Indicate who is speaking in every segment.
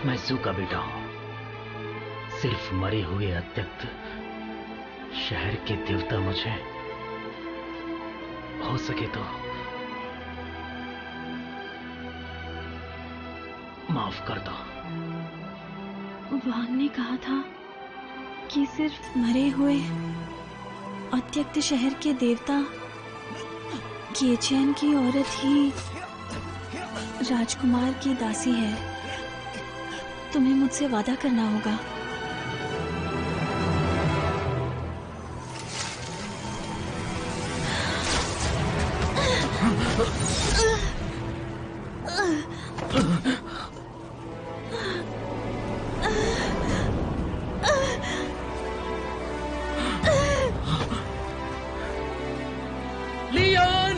Speaker 1: मैं जू का बेटा हूं। सिर्फ मरे हुए अत्यक्त शहर के देवता मुझे हो सके तो माफ कर दो।
Speaker 2: वांग ने कहा था कि सिर्फ मरे हुए अत्यक्त शहर के देवता गेचेन की औरत ही राजकुमार की दासी है। तुम्हें मुझसे वादा करना होगा।
Speaker 1: लियान!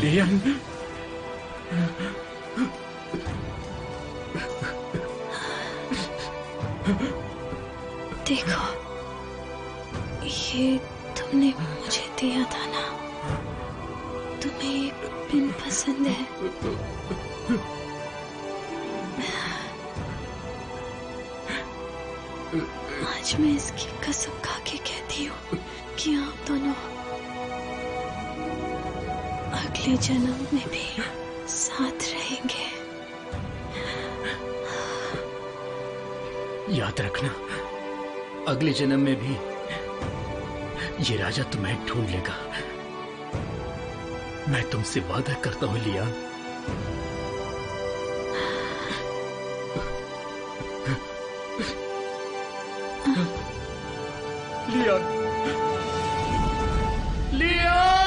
Speaker 1: लियान!
Speaker 2: देखो, ये तुमने मुझे दिया था ना। तुम्हें ये पिन पसंद है। आज मैं इसकी कसम खा के कहती हूँ कि आप दोनों अगले जन्म में भी साथ रहेंगे।
Speaker 1: याद रखना, अगले जन्म में भी ये राजा तुम्हें ढूंढ लेगा। मैं तुमसे वादा करता हूं लियान। लियान! लियान!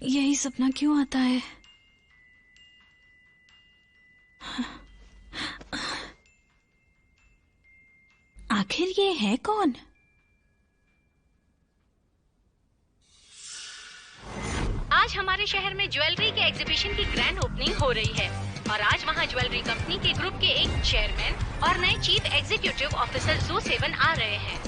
Speaker 2: यही सपना क्यों आता है? आखिर ये है कौन?
Speaker 3: आज हमारे शहर में ज्वेलरी के एग्जीबिशन की ग्रैंड ओपनिंग हो रही है और आज वहां ज्वेलरी कंपनी के ग्रुप के एक चेयरमैन और नए चीफ एग्जीक्यूटिव ऑफिसर जू सेवन आ रहे हैं।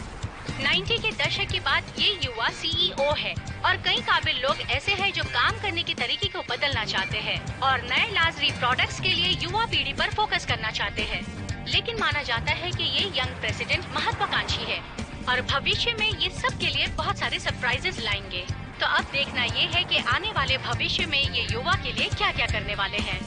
Speaker 3: 90 के दशक के बाद ये युवा सीईओ है और कई काबिल लोग ऐसे हैं जो काम करने के तरीके को बदलना चाहते हैं और नए लाजरी प्रोडक्ट्स के लिए युवा पीढ़ी पर फोकस करना चाहते हैं। लेकिन माना जाता है कि ये यंग प्रेसिडेंट महत्वाकांक्षी है और भविष्य में ये सब के लिए बहुत सारे सरप्राइजेस लाएंगे। तो अब देखना ये है कि आने वाले भविष्य में ये युवा के लिए क्या क्या करने वाले हैं।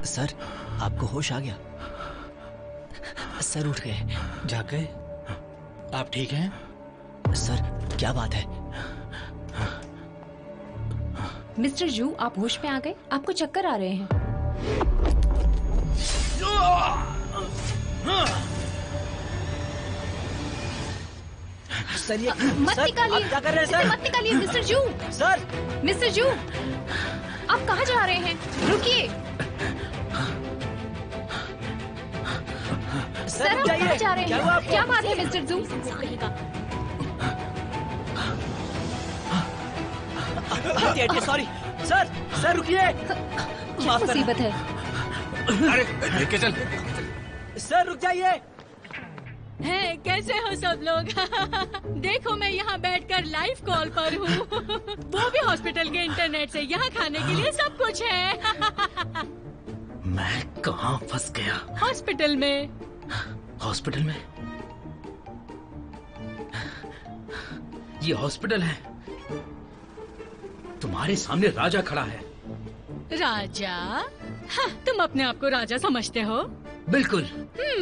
Speaker 4: सर, आपको होश आ गया? सर उठ गए।
Speaker 5: जाग गए? आप ठीक हैं?
Speaker 4: सर, क्या बात है?
Speaker 6: मिस्टर जू, आप होश में आ गए? आपको चक्कर आ रहे हैं।
Speaker 4: सर ये
Speaker 6: मत निकालिए,
Speaker 4: क्या कर रहे हैं सर?
Speaker 6: मत निकालिए मिस्टर जू।
Speaker 4: सर,
Speaker 6: मिस्टर जू, आप कहाँ जा रहे हैं? रुकिए। सर, आप कहाँ जा रहे हैं? क्या बात है मिस्टर जू?
Speaker 4: सॉरी सर, सर रुकिए।
Speaker 6: क्या मुसीबत है?
Speaker 5: अरे लेके चल।
Speaker 4: सर रुक जाइए।
Speaker 7: है, कैसे हो सब लोग? देखो मैं यहाँ बैठकर लाइव कॉल पर हूँ। वो भी हॉस्पिटल के इंटरनेट से। यहाँ खाने के लिए सब कुछ है।
Speaker 1: मैं कहाँ फंस गया?
Speaker 7: हॉस्पिटल में।
Speaker 1: हॉस्पिटल में? ये हॉस्पिटल है। तुम्हारे सामने राजा खड़ा है।
Speaker 7: राजा? हाँ, तुम अपने आप को राजा समझते हो?
Speaker 1: बिल्कुल।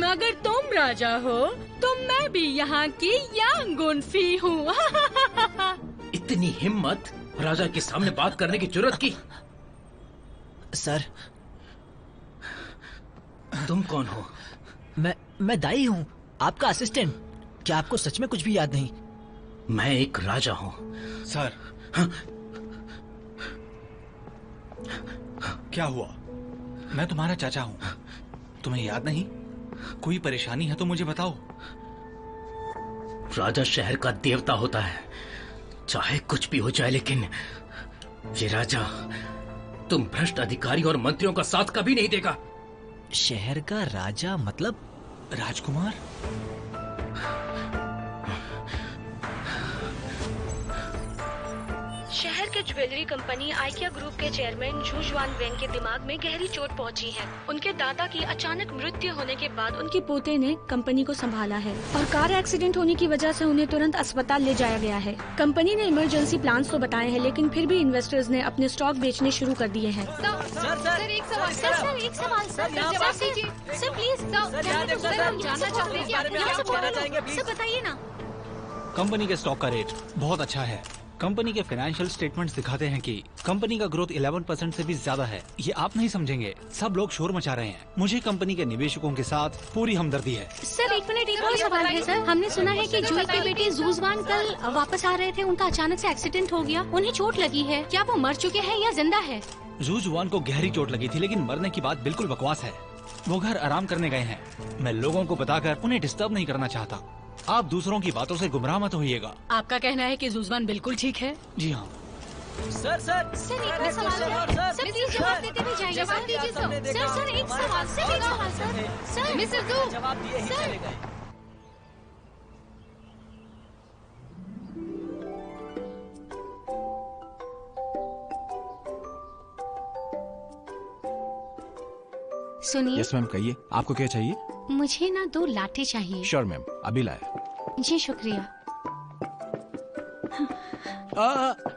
Speaker 7: अगर तुम राजा हो तो मैं भी यहाँ की यांगुन फी हूँ।
Speaker 1: इतनी हिम्मत राजा के सामने बात करने की जरूरत की?
Speaker 4: सर,
Speaker 1: तुम कौन हो?
Speaker 4: मैं दाई हूँ, आपका असिस्टेंट। क्या आपको सच में कुछ भी याद नहीं?
Speaker 1: मैं एक राजा हूँ।
Speaker 5: सर,
Speaker 1: हाँ?
Speaker 5: क्या हुआ? मैं तुम्हारा चाचा हूँ। तुम्हें याद नहीं? कोई परेशानी है तो मुझे बताओ।
Speaker 1: राजा शहर का देवता होता है, चाहे कुछ भी हो जाए, लेकिन ये राजा तुम भ्रष्ट अधिकारी और मंत्रियों का साथ कभी नहीं देगा।
Speaker 4: शहर का राजा मतलब?
Speaker 5: राजकुमार?
Speaker 3: शहर के ज्वेलरी कंपनी आइकिया ग्रुप के चेयरमैन जू जुआन वेन के दिमाग में गहरी चोट पहुंची है। उनके दादा की अचानक मृत्यु होने के बाद उनके पोते ने कंपनी को संभाला है और कार एक्सीडेंट होने की वजह से उन्हें तुरंत अस्पताल ले जाया गया है। कंपनी ने इमरजेंसी प्लान्स तो बताए हैं, लेकिन फिर भी इन्वेस्टर्स ने अपने स्टॉक बेचने शुरू कर दिए हैं।
Speaker 6: सर एक सवाल। सर प्लीज जानना चाहते हैं कि आप यहाँ से बोल रहे हो। सर बताइए ना।
Speaker 5: कंपनी के स्टॉक का रेट बहुत अच्छा है। कंपनी के फाइनेंशियल स्टेटमेंट्स दिखाते हैं कि कंपनी का ग्रोथ 11% से भी ज्यादा है। ये आप नहीं समझेंगे, सब लोग शोर मचा रहे हैं। मुझे कंपनी के निवेशकों के साथ पूरी हमदर्दी है।
Speaker 3: सर एक मिनट, एक और सवाल है सर। हमने सुना है कि जूही के बेटे जूजवान कल वापस आ रहे थे, उनका अचानक से एक्सीडेंट हो गया, उन्हें चोट लगी है। क्या वो मर चुके हैं या जिंदा है?
Speaker 5: जूजवान को गहरी चोट लगी थी, लेकिन मरने की बात बिल्कुल बकवास है। वो घर आराम करने गए हैं। मैं लोगों को बताकर उन्हें डिस्टर्ब नहीं करना चाहता। आप दूसरों की बातों से गुमराह मत होइएगा।
Speaker 7: आपका कहना है कि जूजवान बिल्कुल ठीक है?
Speaker 5: जी हाँ।
Speaker 6: सर एक और सवाल है। सर प्लीज जवाब देते भी जाइए। जवाब दीजिए सर एक सवाल। सर मिस्टर जू,
Speaker 4: जवाब दिए ही चले गए।
Speaker 3: सुनिए।
Speaker 8: यस मैम, कहिए आपको क्या चाहिए?
Speaker 3: मुझे ना 2 लाठी चाहिए।
Speaker 8: श्योर मैम, अभी लाए।
Speaker 3: जी शुक्रिया।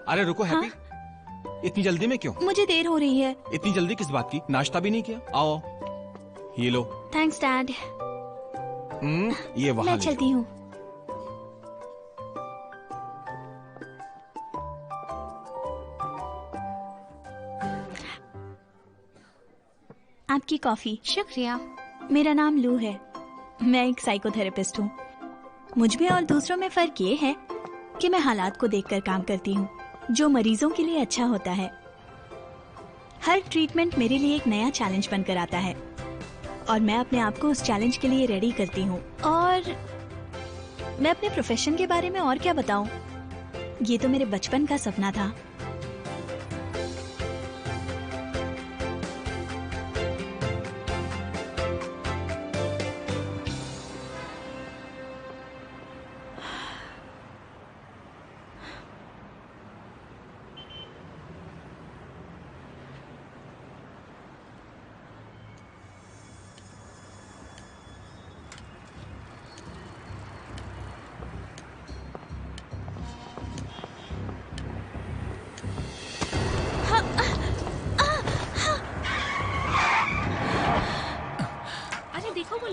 Speaker 8: अरे रुको हैप्पी, इतनी जल्दी में क्यों?
Speaker 2: मुझे देर हो रही है।
Speaker 8: इतनी जल्दी किस बात की? नाश्ता भी नहीं किया? आओ ये लो।
Speaker 2: Thanks dad.
Speaker 8: ये वहाँ
Speaker 2: मैं
Speaker 8: ले
Speaker 2: चलती हूँ। आपकी कॉफी।
Speaker 3: शुक्रिया।
Speaker 2: मेरा नाम लू है, मैं एक साइकोथेरेपिस्ट हूँ। मुझ में और दूसरों में फर्क ये है कि मैं हालात को देखकर काम करती हूँ, जो मरीजों के लिए अच्छा होता है। हर ट्रीटमेंट मेरे लिए एक नया चैलेंज बनकर आता है और मैं अपने आप को उस चैलेंज के लिए रेडी करती हूँ। और मैं अपने प्रोफेशन के बारे में और क्या बताऊँ, ये तो मेरे बचपन का सपना था।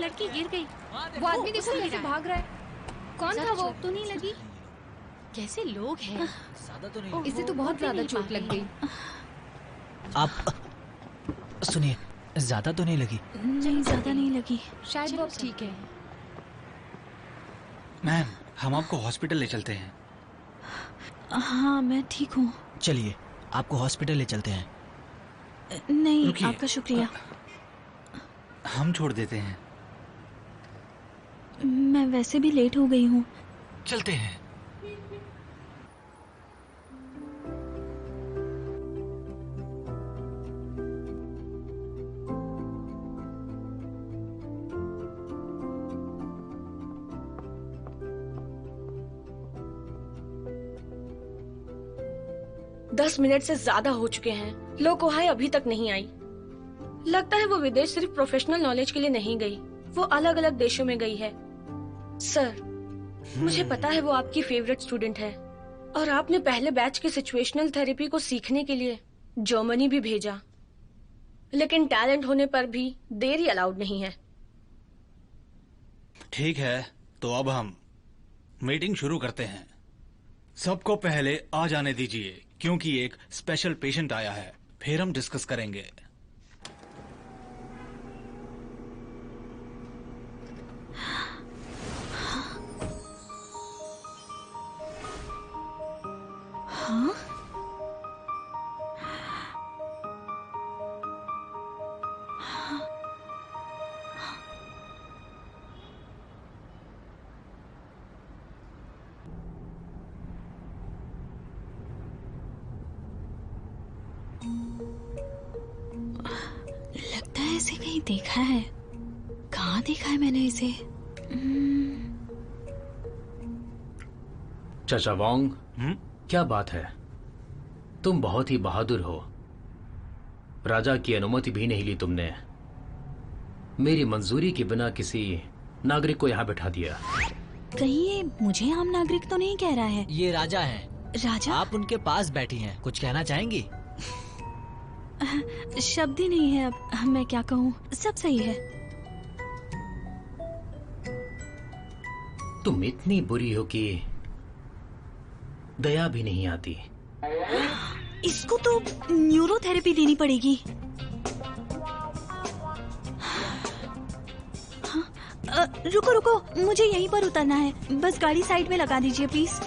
Speaker 3: लड़की गिर गई।
Speaker 6: वो आदमी देखो कैसे भाग रहा है। कौन था वो?
Speaker 3: तो नहीं लगी? कैसे लोग हैं?
Speaker 4: ज्यादा तो नहीं।
Speaker 6: इसे तो बहुत ज्यादा चोट लग गई।
Speaker 4: आप सुनिए, ज्यादा तो नहीं लगी?
Speaker 2: नहीं, ज्यादा नहीं लगी।
Speaker 6: शायद वो अब ठीक है।
Speaker 5: मैम, हम आपको हॉस्पिटल ले चलते हैं।
Speaker 2: हाँ, मैं ठीक हूँ।
Speaker 4: चलिए, आपको हॉस्पिटल ले चलते हैं।
Speaker 2: नहीं,
Speaker 5: रुकिए।
Speaker 2: आपका शुक्रिया।
Speaker 5: हम छोड़ देते हैं।
Speaker 2: मैं वैसे भी लेट हो गई हूँ।
Speaker 5: चलते हैं।
Speaker 9: दस मिनट से ज्यादा हो चुके हैं। लो कोहाई अभी तक नहीं आई। लगता है वो विदेश सिर्फ प्रोफेशनल नॉलेज के लिए नहीं गई, वो अलग अलग देशों में गई है। सर, मुझे पता है वो आपकी फेवरेट स्टूडेंट है और आपने पहले बैच के सिचुएशनल थेरेपी को सीखने के लिए जर्मनी भी भेजा, लेकिन टैलेंट होने पर भी देरी अलाउड नहीं है।
Speaker 5: ठीक है, तो अब हम मीटिंग शुरू करते हैं। सबको पहले आ जाने दीजिए क्योंकि एक स्पेशल पेशेंट आया है, फिर हम डिस्कस करेंगे।
Speaker 2: हाँ? लगता है इसे कहीं देखा है। कहाँ देखा है मैंने इसे?
Speaker 1: चाचा वोंग, क्या बात है? तुम बहुत ही बहादुर हो। राजा की अनुमति भी नहीं ली तुमने। मेरी मंजूरी के बिना किसी नागरिक को यहाँ बैठा दिया।
Speaker 2: कहीं ये मुझे आम नागरिक तो नहीं कह रहा है?
Speaker 4: ये राजा हैं।
Speaker 2: राजा?
Speaker 4: आप उनके पास बैठी हैं, कुछ कहना चाहेंगी?
Speaker 2: शब्द ही नहीं है अब मैं क्या कहूँ। सब सही है।
Speaker 1: तुम इतनी बुरी हो कि दया भी नहीं आती।
Speaker 2: इसको तो न्यूरोथेरेपी देनी पड़ेगी। हाँ, रुको रुको, मुझे यहीं पर उतरना है। बस गाड़ी साइड में लगा दीजिए प्लीज।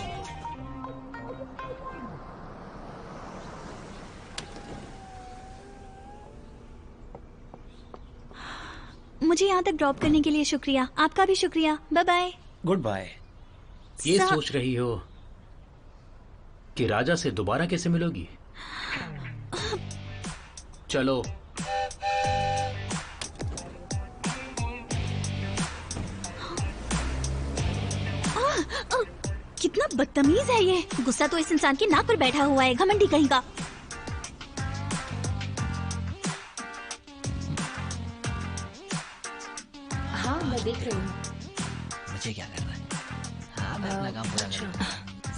Speaker 2: मुझे यहाँ तक ड्रॉप करने के लिए शुक्रिया। आपका भी शुक्रिया। Bye bye.
Speaker 5: Good bye.
Speaker 1: ये सोच रही हो कि राजा से दोबारा कैसे मिलोगी? चलो।
Speaker 2: कितना बदतमीज है ये। गुस्सा तो इस इंसान की नाक पर बैठा हुआ है, घमंडी कहीं का।
Speaker 6: हाँ, मैं देख रही हूँ।
Speaker 4: मुझे क्या करना है? हाँ, मैं अपना काम पूरा करूँगा।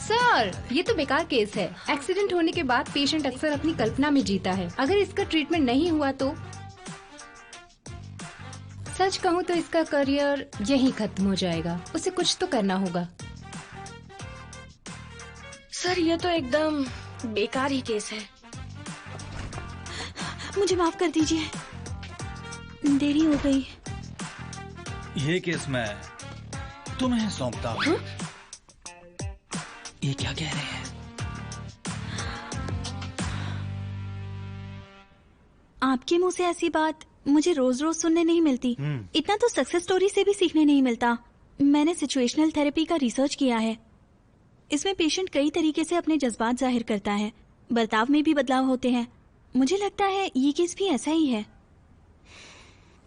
Speaker 6: सर, ये तो बेकार केस है। एक्सीडेंट होने के बाद पेशेंट अक्सर अपनी कल्पना में जीता है। अगर इसका ट्रीटमेंट नहीं हुआ तो सच कहूँ तो इसका करियर यहीं खत्म हो जाएगा। उसे कुछ तो करना होगा।
Speaker 9: सर, ये तो एकदम बेकार ही केस है।
Speaker 2: मुझे माफ कर दीजिए, देरी हो गई।
Speaker 5: ये केस मैं तुम्हें सौंपता हूँ। ये क्या कह रहे हैं?
Speaker 2: आपके मुंह से ऐसी बात मुझे रोज रोज सुनने नहीं मिलती। इतना तो सक्सेस स्टोरी से भी सीखने नहीं मिलता। मैंने सिचुएशनल थेरेपी का रिसर्च किया है। इसमें पेशेंट कई तरीके से अपने जज्बात जाहिर करता है, बर्ताव में भी बदलाव होते हैं। मुझे लगता है ये केस भी ऐसा ही है।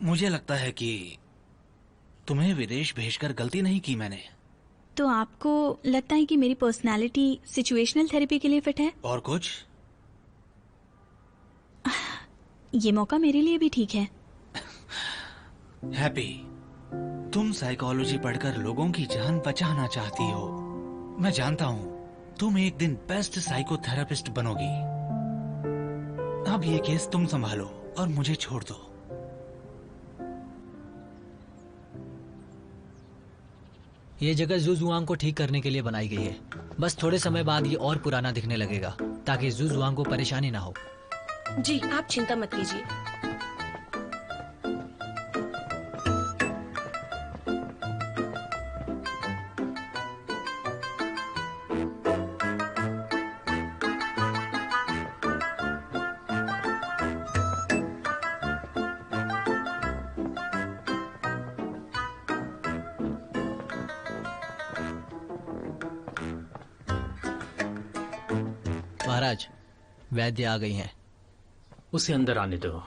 Speaker 5: मुझे लगता है कि तुम्हें विदेश भेजकर गलती नहीं की मैंने।
Speaker 2: तो आपको लगता है कि मेरी पर्सनालिटी सिचुएशनल थेरेपी के लिए फिट है?
Speaker 5: और कुछ?
Speaker 2: ये मौका मेरे लिए भी ठीक है।
Speaker 5: हैप्पी, तुम साइकोलॉजी पढ़कर लोगों की जान बचाना चाहती हो। मैं जानता हूँ तुम एक दिन बेस्ट साइकोथेरेपिस्ट बनोगी। अब ये केस तुम संभालो और मुझे छोड़ दो।
Speaker 4: ये जगह जुजुआंग को ठीक करने के लिए बनाई गई है। बस थोड़े समय बाद ये और पुराना दिखने लगेगा ताकि जुजुआंग को परेशानी ना हो।
Speaker 9: जी आप चिंता मत कीजिए।
Speaker 4: महाराज, वैद्य आ गई हैं।
Speaker 1: उसे अंदर आने दो।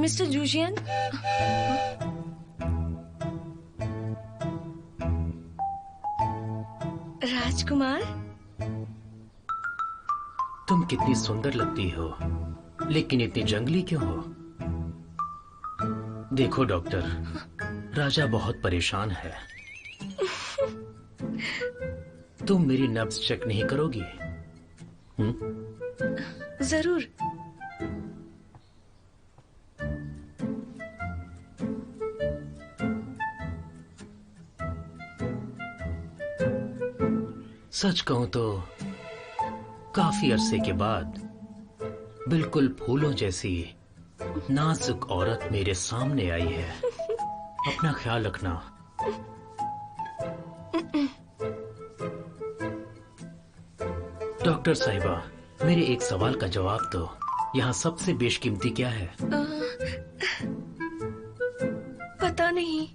Speaker 9: मिस्टर जूजियन, राजकुमार,
Speaker 1: तुम कितनी सुंदर लगती हो, लेकिन इतनी जंगली क्यों हो? देखो डॉक्टर, राजा बहुत परेशान है। तुम मेरी नब्ज चेक नहीं करोगी?
Speaker 9: जरूर।
Speaker 1: सच कहूं तो काफी अरसे के बाद बिल्कुल फूलों जैसी नाजुक औरत मेरे सामने आई है। अपना ख्याल रखना। डॉक्टर साहिबा, मेरे एक सवाल का जवाब दो। यहाँ सबसे बेशकीमती क्या है?
Speaker 9: पता नहीं,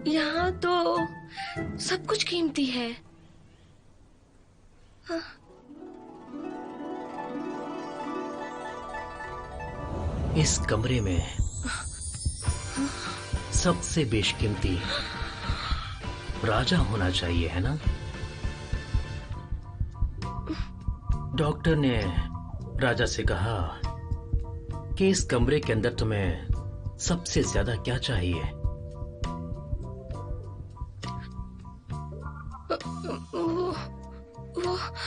Speaker 9: यहाँ तो सब कुछ कीमती है।
Speaker 1: इस कमरे में सबसे बेशकीमती राजा होना चाहिए, है ना? डॉक्टर ने राजा से कहा कि इस कमरे के अंदर तुम्हें सबसे ज्यादा क्या चाहिए?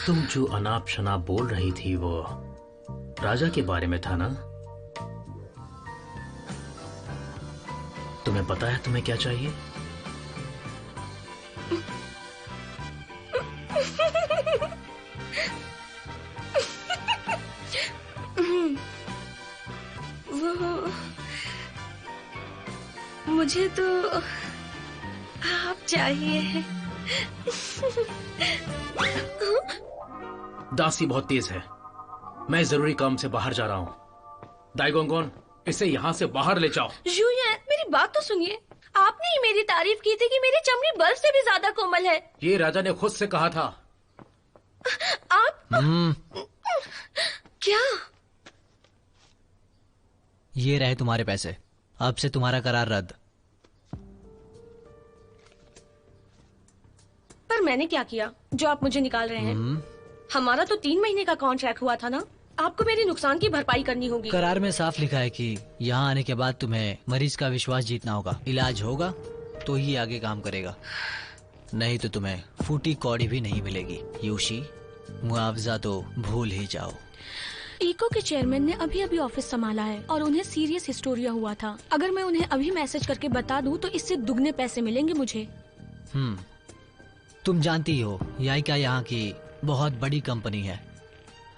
Speaker 1: तुम जो अनाप शनाप बोल रही थी वो राजा के बारे में था ना? तुम्हें पता है तुम्हें क्या चाहिए?
Speaker 9: मुझे तो आप चाहिए।
Speaker 1: दासी बहुत तेज है। मैं जरूरी काम से बाहर जा रहा हूँ। दाइगोंगोन, इसे यहाँ से बाहर ले जाओ।
Speaker 9: जुयन, मेरी बात तो सुनिए। आपने ही मेरी तारीफ की थी कि मेरी चमड़ी बर्फ से भी ज्यादा कोमल है।
Speaker 1: ये राजा ने खुद से कहा था।
Speaker 9: आप क्या?
Speaker 4: ये रहे तुम्हारे पैसे। अब से तुम्हारा करार रद्द।
Speaker 9: पर मैंने क्या किया जो आप मुझे निकाल रहे हैं? हमारा तो 3 महीने का कॉन्ट्रैक्ट हुआ था ना। आपको मेरी नुकसान की भरपाई करनी होगी।
Speaker 4: करार में साफ लिखा है कि यहाँ आने के बाद तुम्हें मरीज का विश्वास जीतना होगा। इलाज होगा तो ही आगे काम करेगा, नहीं तो तुम्हें फूटी कौड़ी भी नहीं मिलेगी। यूशी, मुआवजा तो भूल ही जाओ।
Speaker 9: इको के चेयरमैन ने अभी अभी ऑफिस संभाला है और उन्हें सीरियस हिस्टोरिया हुआ था। अगर मैं उन्हें अभी मैसेज करके बता दूं तो इससे दुगने पैसे मिलेंगे मुझे।
Speaker 4: तुम जानती हो याइका यहाँ की बहुत बड़ी कंपनी है।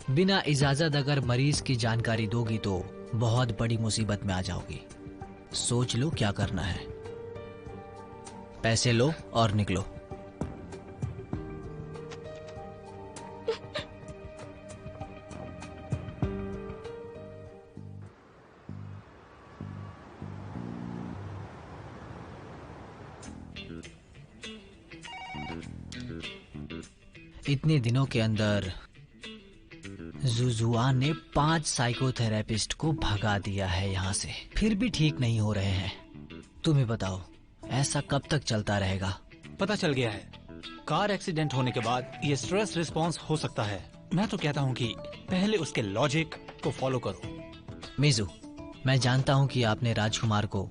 Speaker 4: बिना इजाजत अगर मरीज की जानकारी दोगी तो बहुत बड़ी मुसीबत में आ जाओगी। सोच लो क्या करना है। पैसे लो और निकलो। इतने दिनों के अंदर जुजुआन ने 5 साइकोथेरेपिस्ट को भगा दिया है यहाँ से, फिर भी ठीक नहीं हो रहे हैं। तुम्हें बताओ ऐसा कब तक चलता रहेगा?
Speaker 5: पता चल गया है, कार एक्सीडेंट होने के बाद ये स्ट्रेस रिस्पॉन्स हो सकता है। मैं तो कहता हूँ कि पहले उसके लॉजिक को फॉलो करो।
Speaker 4: मिजू, मैं जानता हूँ कि आपने राजकुमार को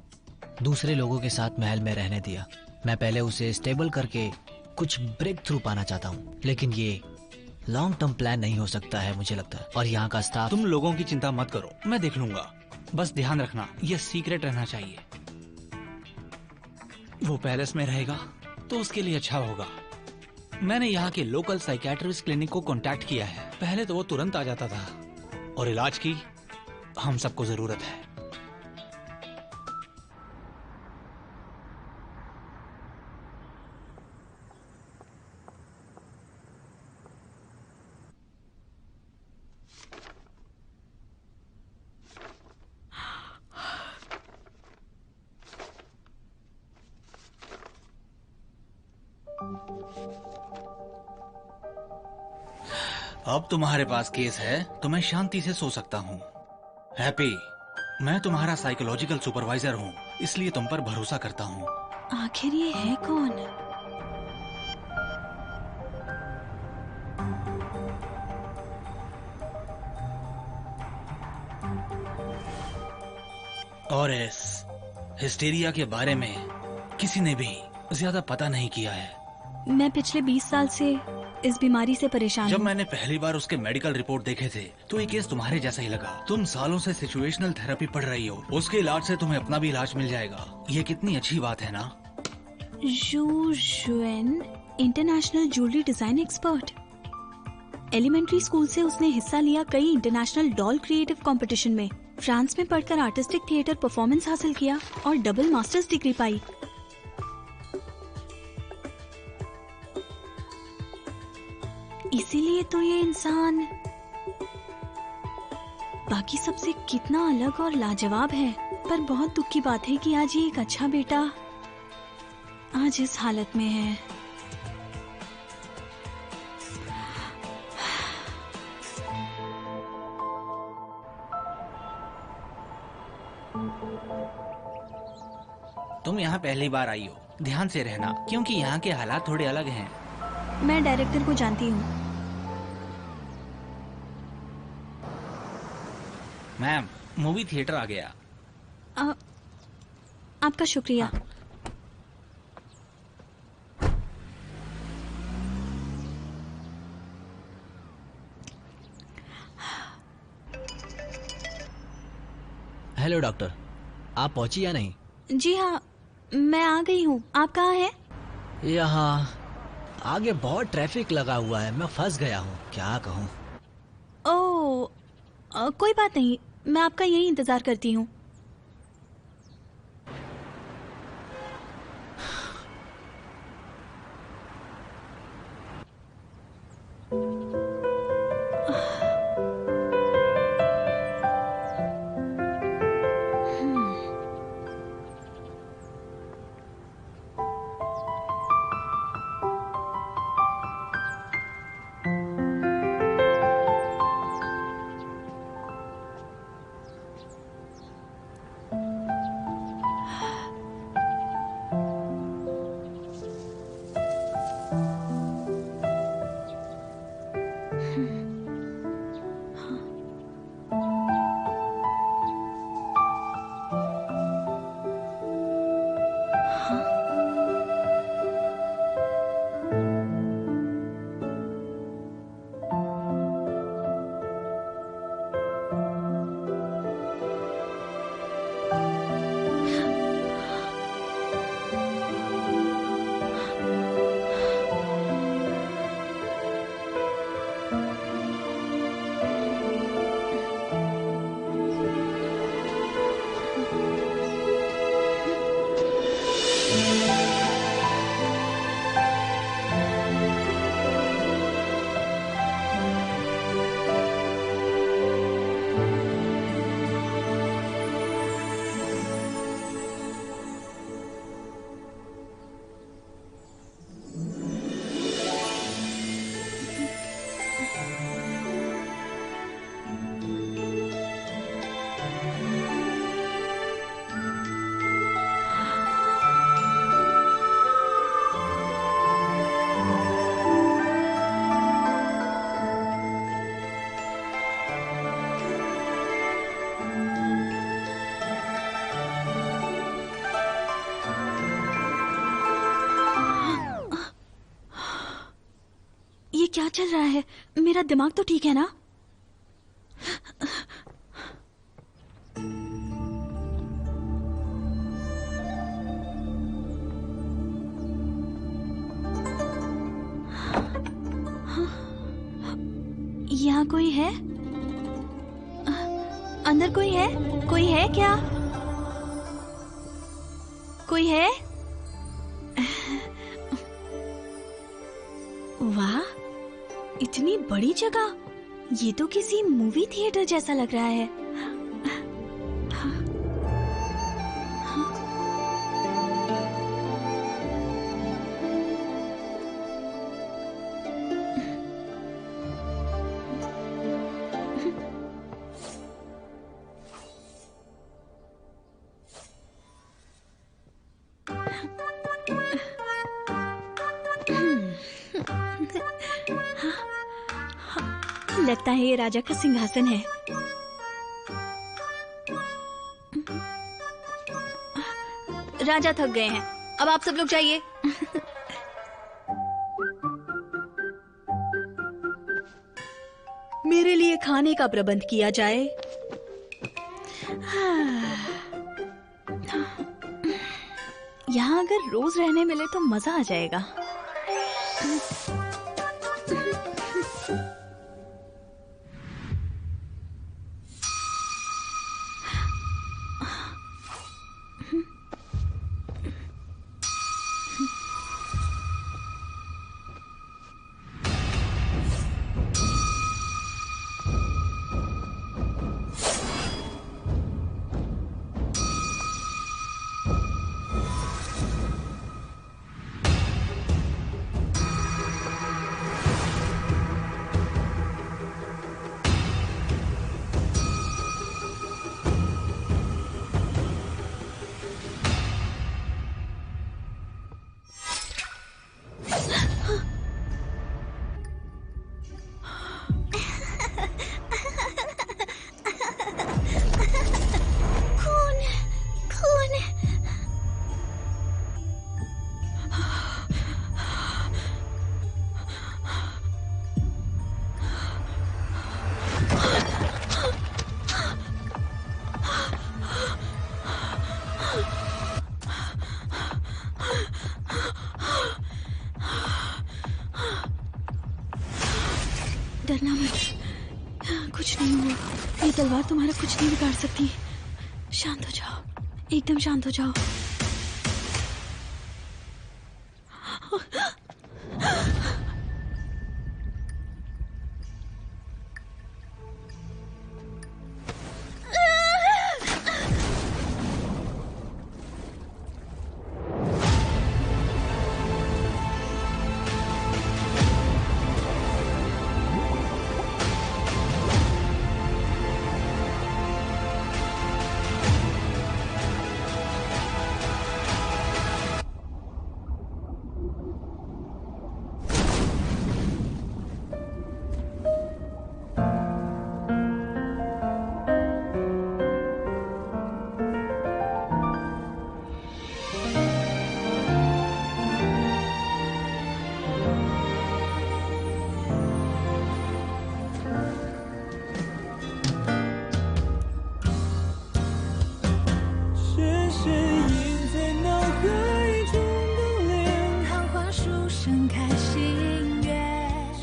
Speaker 4: दूसरे लोगों के साथ महल में रहने दिया। मैं पहले उसे स्टेबल करके कुछ ब्रेक थ्रू पाना चाहता हूँ, लेकिन ये लॉन्ग टर्म प्लान नहीं हो सकता है मुझे लगता है। और यहाँ का स्टाफ।
Speaker 5: तुम लोगों की चिंता मत करो, मैं देख लूंगा। बस ध्यान रखना ये सीक्रेट रहना चाहिए। वो पैलेस में रहेगा तो उसके लिए अच्छा होगा। मैंने यहाँ के लोकल साइकियाट्रिस्ट क्लिनिक को कांटेक्ट किया है। पहले तो वो तुरंत आ जाता था, और इलाज की हम सबको जरूरत है। अब तुम्हारे पास केस है तो मैं शांति से सो सकता हूँ। हैप्पी, मैं तुम्हारा साइकोलॉजिकल सुपरवाइजर हूँ, इसलिए तुम पर भरोसा करता हूँ।
Speaker 2: आखिर ये है कौन?
Speaker 5: और इस हिस्टेरिया के बारे में किसी ने भी ज्यादा पता नहीं किया है।
Speaker 2: मैं पिछले 20 साल से इस बीमारी से परेशान
Speaker 5: जब
Speaker 2: हूँ।
Speaker 5: मैंने पहली बार उसके मेडिकल रिपोर्ट देखे थे तो ये केस तुम्हारे जैसा ही लगा। तुम सालों से सिचुएशनल थेरेपी पढ़ रही हो, उसके इलाज से तुम्हें अपना भी इलाज मिल जाएगा। ये कितनी अच्छी बात है ना?
Speaker 2: Yu Juan, international jewellery design expert. Elementary school से उसने हिस्सा लिया कई इंटरनेशनल डॉल क्रिएटिव कंपटीशन में। फ्रांस में पढ़कर आर्टिस्टिक थिएटर परफॉर्मेंस हासिल किया और डबल मास्टर्स डिग्री पाई। इसीलिए तो ये इंसान बाकी सबसे कितना अलग और लाजवाब है। पर बहुत दुख की बात है कि आज ये एक अच्छा बेटा आज इस हालत में है।
Speaker 5: तुम यहाँ पहली बार आई हो, ध्यान से रहना क्योंकि यहाँ के हालात थोड़े अलग हैं।
Speaker 2: मैं डायरेक्टर को जानती हूँ।
Speaker 5: मैम, मूवी थिएटर आ गया।
Speaker 2: आपका शुक्रिया।
Speaker 4: हेलो डॉक्टर, आप पहुंची या नहीं?
Speaker 2: जी हाँ, मैं आ गई हूँ। आप कहाँ हैं?
Speaker 4: यहाँ आगे बहुत ट्रैफिक लगा हुआ है, मैं फंस गया हूँ, क्या कहूँ।
Speaker 2: ओह, कोई बात नहीं, मैं आपका यही इंतजार करती हूँ। क्या चल रहा है? मेरा दिमाग तो ठीक है ना? यहाँ कोई है? अंदर कोई है? कोई है क्या? कोई है? वाह, इतनी बड़ी जगह! ये तो किसी मूवी थिएटर जैसा लग रहा है। लगता है ये राजा का सिंहासन है। राजा थक गए हैं, अब आप सब लोग जाइए। मेरे लिए खाने का प्रबंध किया जाए। यहाँ अगर रोज रहने मिले तो मजा आ जाएगा। डरना मत, कुछ नहीं हुआ। ये तलवार तुम्हारा कुछ नहीं बिगाड़ सकती। शांत हो जाओ, एकदम शांत हो जाओ।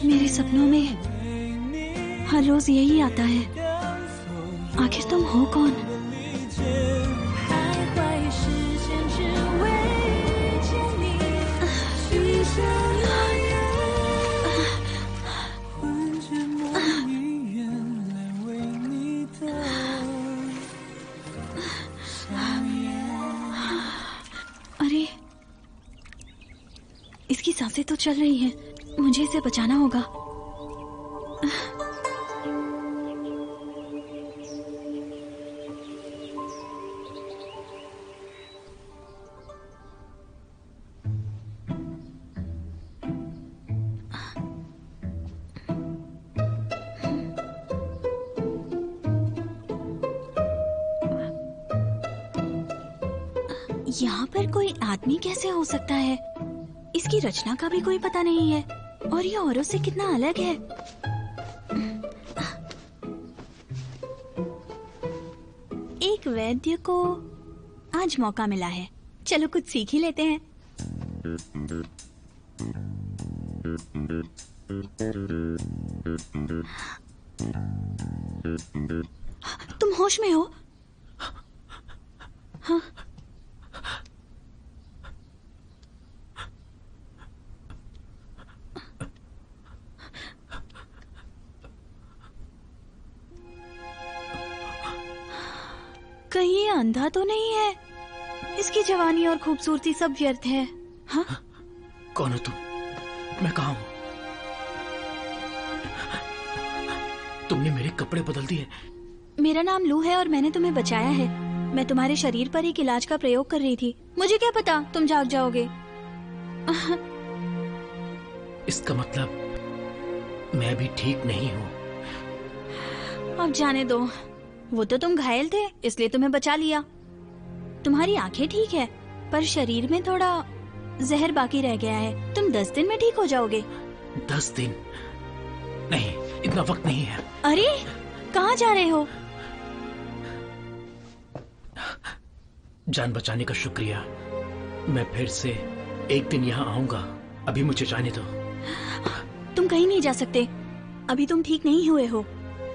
Speaker 2: मेरे सपनों में हर रोज यही आता है। आखिर तुम हो कौन? अरे, इसकी सांसें तो चल रही हैं। मुझे इसे बचाना होगा। यहाँ पर कोई आदमी कैसे हो सकता है? इसकी रचना का भी कोई पता नहीं है। और ये औरों से कितना अलग है। एक वैद्य को आज मौका मिला है, चलो कुछ सीख ही लेते हैं। तुम होश में हो? हाँ। कहीं ये अंधा तो नहीं है? इसकी जवानी और खूबसूरती सब व्यर्थ है। हाँ?
Speaker 1: कौन हो तुम? मैं कहाँ हूँ? तुमने मेरे कपड़े बदल दिए।
Speaker 2: मेरा नाम लू है और मैंने तुम्हें बचाया है। मैं तुम्हारे शरीर पर एक इलाज का प्रयोग कर रही थी। मुझे क्या पता तुम जाग जाओगे।
Speaker 1: इसका मतलब मैं भी ठीक नहीं हूँ।
Speaker 2: अब जाने दो, वो तो तुम घायल थे इसलिए तुम्हें बचा लिया। तुम्हारी आंखें ठीक है पर शरीर में थोड़ा जहर बाकी रह गया है। तुम 10 दिन में ठीक हो जाओगे।
Speaker 1: 10 दिन? नहीं, इतना वक्त नहीं है।
Speaker 2: अरे कहाँ जा रहे हो?
Speaker 1: जान बचाने का शुक्रिया। मैं फिर से एक दिन यहाँ आऊंगा। अभी मुझे जाने दो।
Speaker 2: तुम कहीं नहीं जा सकते। अभी तुम ठीक नहीं हुए हो।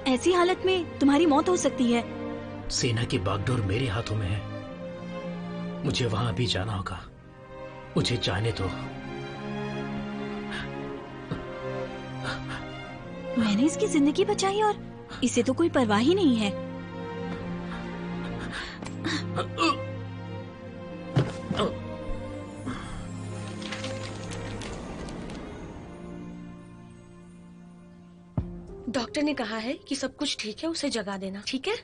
Speaker 2: ऐसी हालत में तुम्हारी मौत हो सकती है।
Speaker 1: सेना की बागडोर मेरे हाथों में है। मुझे वहां भी जाना होगा। मुझे जाने दो।
Speaker 2: मैंने इसकी जिंदगी बचाई और इसे तो कोई परवाह ही नहीं है।
Speaker 9: डॉक्टर ने कहा है कि सब कुछ ठीक है, उसे जगा देना, ठीक है?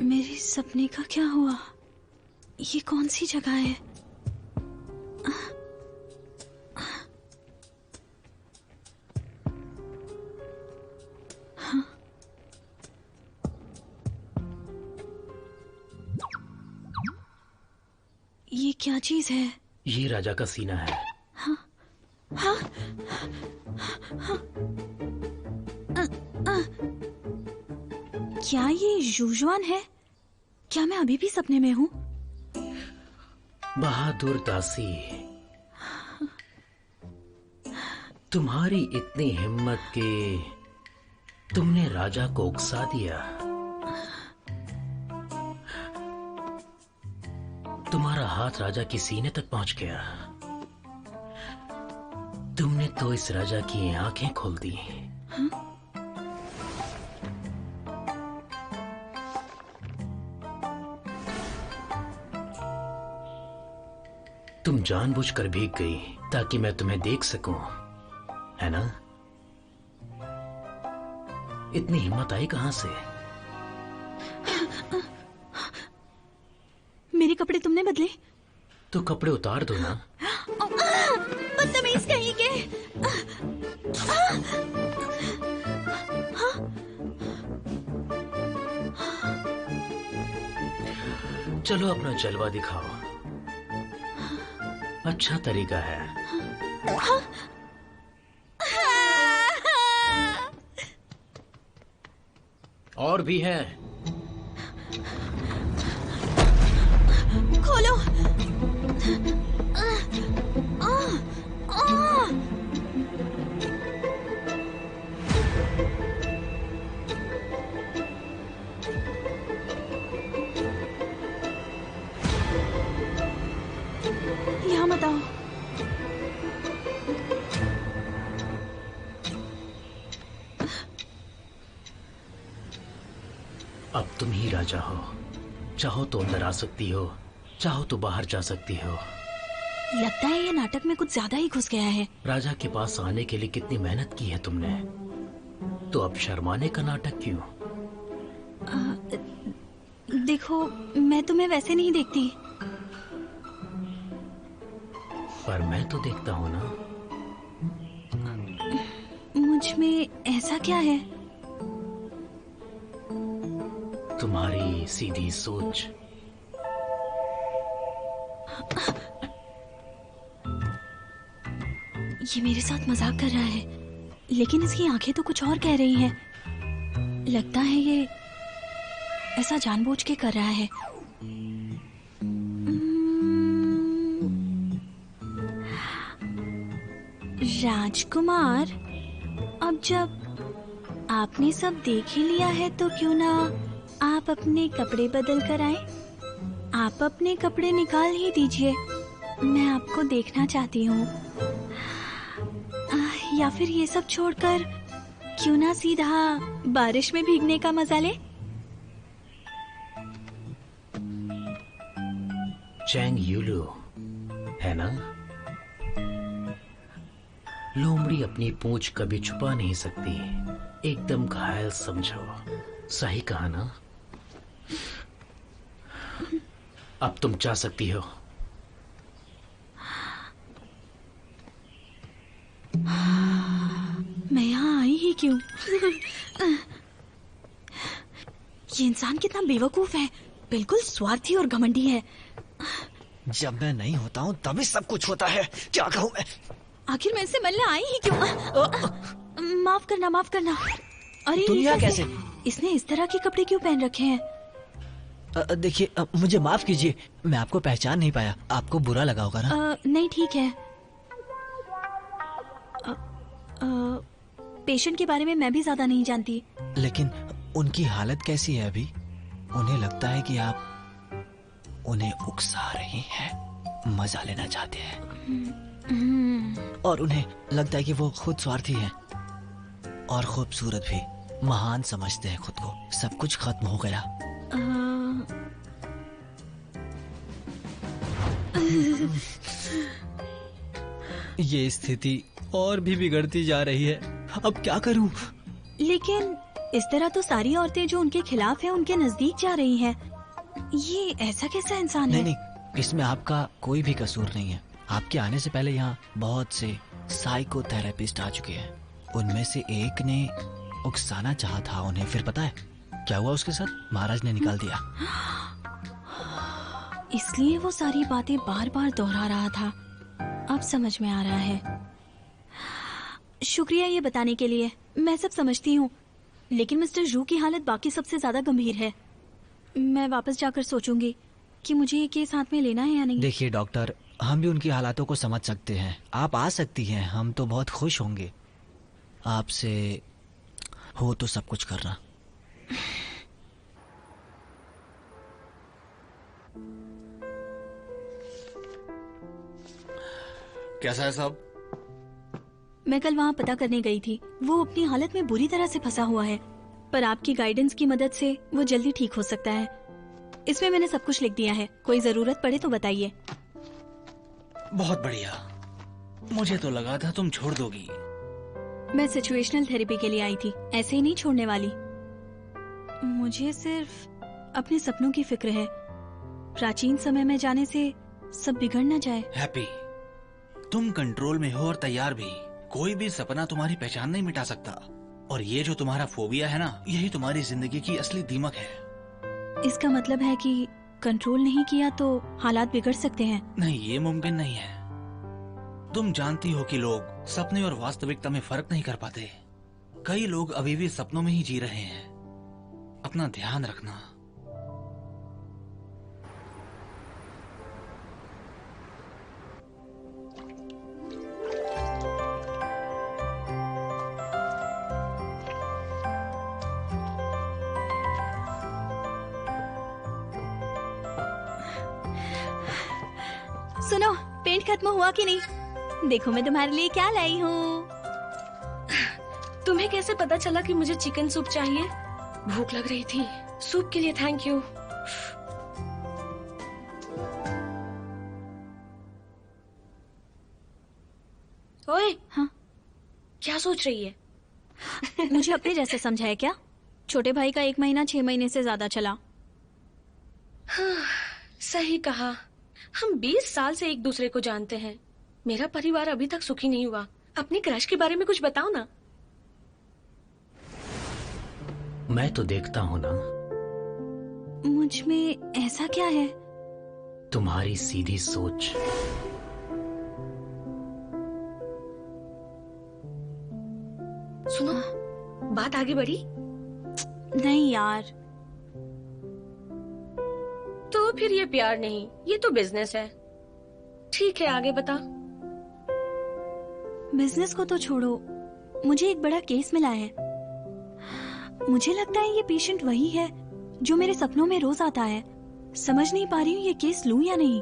Speaker 2: मेरे सपने का क्या हुआ? ये कौन सी जगह है? हाँ। ये क्या चीज है?
Speaker 1: ये राजा का सीना है।
Speaker 2: हाँ, हाँ, हाँ। क्या ये यूजुआन है? क्या मैं अभी भी सपने में हूँ?
Speaker 1: बहादुर दासी, तुम्हारी इतनी हिम्मत कि तुमने राजा को उकसा दिया। तुम्हारा हाथ राजा की सीने तक पहुंच गया। तुमने तो इस राजा की आंखें खोल दी।
Speaker 2: हाँ?
Speaker 1: तुम जानबूझकर भीग गई ताकि मैं तुम्हें देख सकूं, है ना? इतनी हिम्मत आई कहां से?
Speaker 2: मेरे कपड़े तुमने बदले?
Speaker 1: तो कपड़े उतार दो ना।
Speaker 2: बदतमीज कहीं के।
Speaker 1: चलो अपना जलवा दिखाओ। अच्छा तरीका है। और भी है।
Speaker 2: खोलो। यहाँ मत आओ।
Speaker 1: अब तुम ही राजा हो। चाहो तो अंदर आ सकती हो, चाहो तो बाहर जा सकती हो।
Speaker 2: लगता है ये नाटक में कुछ ज्यादा ही घुस गया है।
Speaker 1: राजा के पास आने के लिए कितनी मेहनत की है तुमने, तो अब शर्माने का नाटक क्यों?
Speaker 2: देखो, मैं तुम्हें वैसे नहीं देखती।
Speaker 1: पर मैं तो देखता हूँ ना।
Speaker 2: मुझ में ऐसा क्या है?
Speaker 1: तुम्हारी सीधी सोच।
Speaker 2: ये मेरे साथ मजाक कर रहा है, लेकिन इसकी आंखें तो कुछ और कह रही हैं। लगता है ये ऐसा जानबूझ के कर रहा है। राजकुमार, अब जब आपने सब देख ही लिया है तो क्यों ना आप अपने कपड़े बदल कर आए। आप अपने कपड़े निकाल ही दीजिए, मैं आपको देखना चाहती हूँ। या फिर ये सब छोड़कर क्यों ना सीधा बारिश में भीगने का मजा ले।
Speaker 1: चैंग यूलू है ना? लोमड़ी अपनी पूंछ कभी छुपा नहीं सकती, एकदम घायल समझो। सही कहा ना? अब तुम जा सकती हो।
Speaker 2: मैं यहाँ आई ही क्यों? ये इंसान कितना बेवकूफ है, बिल्कुल स्वार्थी और घमंडी है।
Speaker 4: जब मैं नहीं होता हूँ तभी सब कुछ होता है। क्या कहूँ मैं?
Speaker 2: आखिर मैं इससे मिलने आई ही क्यों? माफ करना, माफ करना। अरे
Speaker 4: दुनिया कैसे?
Speaker 2: इसने इस तरह के कपड़े क्यों पहन रखे हैं?
Speaker 4: देखिए, मुझे माफ कीजिए, मैं आपको पहचान नहीं पाया। आपको बुरा लगा होगा ना?
Speaker 2: नहीं, ठीक है। पेशेंट के बारे में मैं भी ज्यादा नहीं जानती।
Speaker 4: लेकिन उनकी हालत कैसी है अभी? उन्हें लगता है कि आप उन्हें उकसा रही हैं, मजा लेना चाहते हैं, और उन्हें लगता है कि वो खुद स्वार्थी हैं और खूबसूरत भी, महान समझते हैं खुद को। सब कुछ खत्म हो गया। ये स्थिति और भी बिगड़ती जा रही है। अब क्या करूं?
Speaker 2: लेकिन इस तरह तो सारी औरतें जो उनके खिलाफ हैं उनके नजदीक जा रही हैं। ये ऐसा कैसा इंसान है?
Speaker 4: नहीं, इसमें आपका कोई भी कसूर नहीं है। आपके आने से पहले यहाँ बहुत से साइकोथेरेपिस्ट आ चुके हैं। उनमें से एक ने उकसाना चाहा था उन्हें, फिर पता है क्या हुआ उसके साथ? महाराज ने निकाल दिया।
Speaker 2: इसलिए वो सारी बातें बार बार दोहरा रहा था। अब समझ में आ रहा है। शुक्रिया ये बताने के लिए। मैं सब समझती हूँ, लेकिन मिस्टर जू की हालत बाकी सबसे ज्यादा गंभीर है। मैं वापस जाकर सोचूंगी कि मुझे ये केस हाथ में लेना है या नहीं।
Speaker 4: देखिए डॉक्टर, हम भी उनकी हालातों को समझ सकते हैं। आप आ सकती हैं, हम तो बहुत खुश होंगे। आपसे हो तो सब कुछ करना।
Speaker 8: कैसा है साहब?
Speaker 2: मैं कल वहाँ पता करने गई थी। वो अपनी हालत में बुरी तरह से फंसा हुआ है, पर आपकी गाइडेंस की मदद से वो जल्दी ठीक हो सकता है। इसमें मैंने सब कुछ लिख दिया है, कोई जरूरत पड़े तो बताइए।
Speaker 5: बहुत बढ़िया। मुझे तो लगा था तुम छोड़ दोगी।
Speaker 2: मैं सिचुएशनल थेरेपी के लिए आई थी, ऐसे ही नहीं छोड़ने वाली। मुझे सिर्फ अपने सपनों की फिक्र है। प्राचीन समय में जाने से सब बिगड़ न जाए।
Speaker 5: हैप्पी, तुम कंट्रोल में हो और तैयार भी। कोई भी सपना तुम्हारी पहचान नहीं मिटा सकता। और ये जो तुम्हारा फोबिया है ना, यही तुम्हारी जिंदगी की असली दीमक है।
Speaker 2: इसका मतलब है कि कंट्रोल नहीं किया तो हालात बिगड़ सकते हैं।
Speaker 5: नहीं, ये मुमकिन नहीं है। तुम जानती हो कि लोग सपने और वास्तविकता में फर्क नहीं कर पाते। कई लोग अभी भी सपनों में ही जी रहे हैं। अपना ध्यान रखना।
Speaker 2: सुनो, पेंट खत्म हुआ कि नहीं? देखो मैं तुम्हारे लिए क्या लाई हूँ।
Speaker 9: तुम्हें कैसे पता चला कि मुझे चिकन सूप चाहिए? भूख लग रही थी। सूप के लिए थैंक यू। ओए,
Speaker 2: हाँ?
Speaker 9: क्या सोच रही है?
Speaker 2: मुझे अपने जैसे समझा है क्या? छोटे भाई का 1 महीना 6 महीने से ज्यादा चला।
Speaker 9: हाँ, सही कहा। हम 20 साल से एक दूसरे को जानते हैं। मेरा परिवार अभी तक सुखी नहीं हुआ। अपने क्रश के बारे में कुछ बताओ ना।
Speaker 1: मैं तो देखता हूं ना,
Speaker 2: मुझ में ऐसा क्या है?
Speaker 1: तुम्हारी सीधी सोच।
Speaker 9: सुनो, बात आगे बढ़ी?
Speaker 2: नहीं यार।
Speaker 9: तो फिर ये प्यार नहीं, ये तो बिजनेस है। ठीक है, आगे बता।
Speaker 2: बिजनेस को तो छोड़ो, मुझे एक बड़ा केस मिला है। मुझे लगता है ये पेशेंट वही है जो मेरे सपनों में रोज आता है। समझ नहीं पा रही हूँ ये केस लूं या नहीं।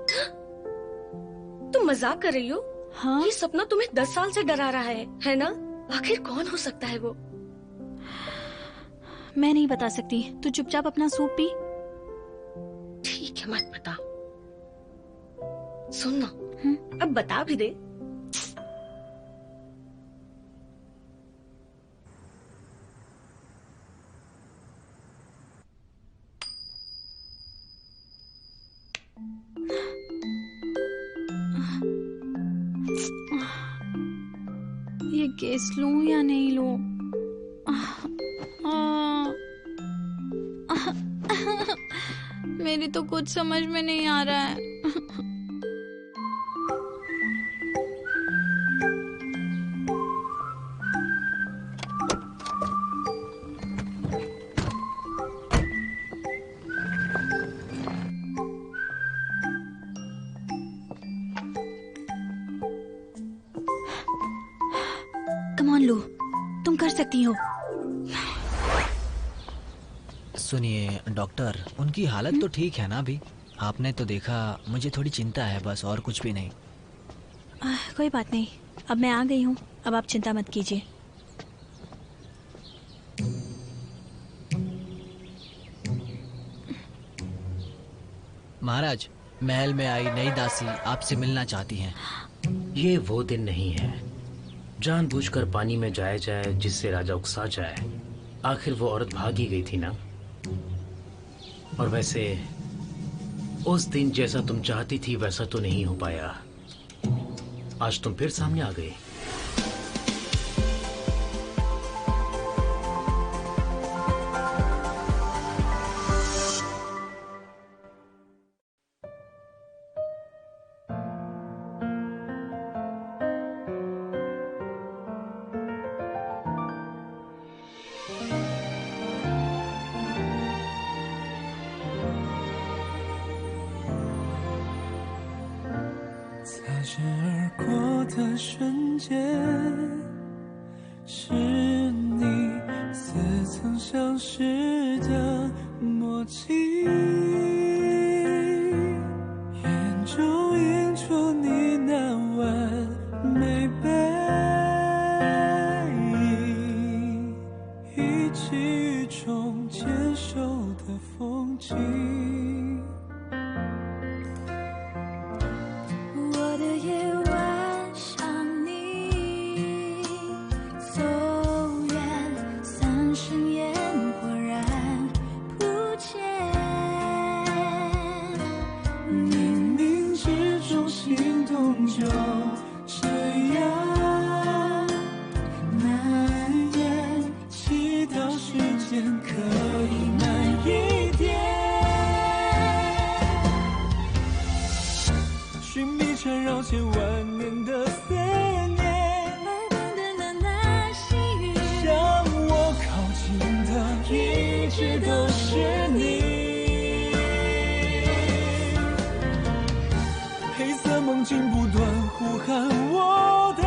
Speaker 9: तुम मजाक कर रही हो?
Speaker 2: हाँ?
Speaker 9: ये सपना तुम्हें 10 साल से डरा रहा है ना? आखिर कौन हो सकता है वो?
Speaker 2: मैं नहीं बता सकती, तू चुपचाप अपना सूप पी।
Speaker 9: ठीक है, मत बता। सुन ना, अब बता भी दे।
Speaker 2: ये केस लूं या नहीं लूं? मेरी तो कुछ समझ में नहीं आ रहा है। कम ऑन लो, तुम कर सकती हो।
Speaker 4: सुनिए डॉक्टर, उनकी हालत तो ठीक है ना अभी? आपने तो देखा, मुझे थोड़ी चिंता है बस, और कुछ भी नहीं।
Speaker 2: कोई बात नहीं, अब मैं आ गई हूँ, अब आप चिंता मत कीजिए।
Speaker 4: महाराज, महल में आई नई दासी आपसे मिलना चाहती हैं।
Speaker 1: ये वो दिन नहीं है जानबूझकर पानी में जाया जाए जिससे राजा उकसा जाए। आखिर वो औरत भाग ही गई थी ना। और वैसे उस दिन जैसा तुम चाहती थी वैसा तो नहीं हो पाया। आज तुम फिर सामने आ गए।
Speaker 10: 擦身而过的瞬间，是你似曾相识的默契，眼中映出你那完美背影，一起雨中牵手的风景。就这样蔓延，祈祷时间可以慢一点，寻觅缠绕千万年的思念，
Speaker 6: 耳边的那细雨，
Speaker 10: 向我靠近的一直都是你。黑色梦境不断呼喊我的，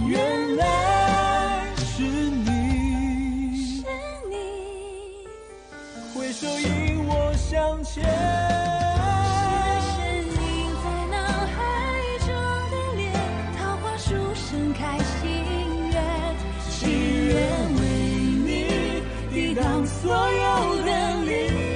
Speaker 10: 原来是你，挥手引我向前。
Speaker 6: 是你在脑海中的脸，桃花树盛开心愿，
Speaker 10: 祈愿为你抵挡所有的离。